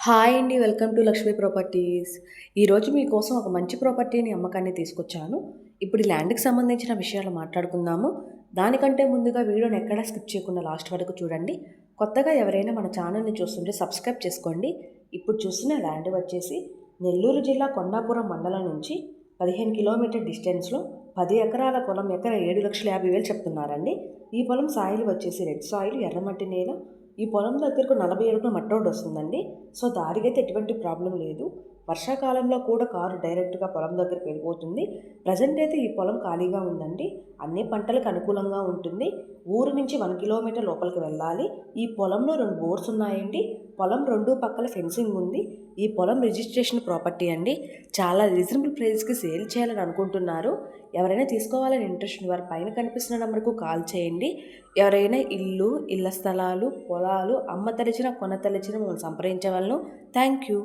Hi అండి. Welcome to Lakshmi properties. ఈరోజు మీకోసం ఒక మంచి ప్రాపర్టీని అమ్మకాన్ని తీసుకొచ్చాను. ఇప్పుడు ఈ ల్యాండ్‌కి సంబంధించిన విషయాలు మాట్లాడుకుందాము. దానికంటే ముందుగా వీడియోని ఎక్కడా స్కిప్ చేయకుండా లాస్ట్ వరకు చూడండి. కొత్తగా ఎవరైనా మన ఛానల్‌ని చూస్తుంటే సబ్స్క్రైబ్ చేసుకోండి. ఇప్పుడు చూస్తున్న ల్యాండ్ వచ్చేసి నెల్లూరు జిల్లా కొండాపురం మండలం నుంచి 15 కిలోమీటర్ డిస్టెన్స్‌లో 10 ఎకరాల పొలం ఎకరా 7,50,000 చెప్తున్నారండి. ఈ పొలం సాయిల్ వచ్చేసి రెడ్ సాయిల్, ఎర్రమట్టి నేల. ఈ పొలం దగ్గరకు 40 అడుగుల మట్టి రోడ్ వస్తుందండి. సో దారికైతే ఎటువంటి ప్రాబ్లం లేదు. వర్షాకాలంలో కూడా కారు డైరెక్ట్గా పొలం దగ్గరికి వెళ్ళిపోతుంది. ప్రజెంట్ అయితే ఈ పొలం ఖాళీగా ఉందండి. అన్ని పంటలకు అనుకూలంగా ఉంటుంది. ఊరు నుంచి 1 కిలోమీటర్ లోపలికి వెళ్ళాలి. ఈ పొలంలో 2 బోర్స్ ఉన్నాయండి. పొలం 2 పక్కల ఫెన్సింగ్ ఉంది. ఈ పొలం రిజిస్ట్రేషన్ ప్రాపర్టీ అండి. చాలా రీజనబుల్ ప్రైస్కి సేల్ చేయాలని అనుకుంటున్నారు. ఎవరైనా తీసుకోవాలని ఇంట్రెస్ట్ వారి పైన కనిపిస్తున్న నెంబర్కు కాల్ చేయండి. ఎవరైనా ఇళ్ళ స్థలాలు, పొలాలు అమ్మ తలిచిన కొన తలిచిన మమ్మల్ని సంప్రదించవలను. Thank you.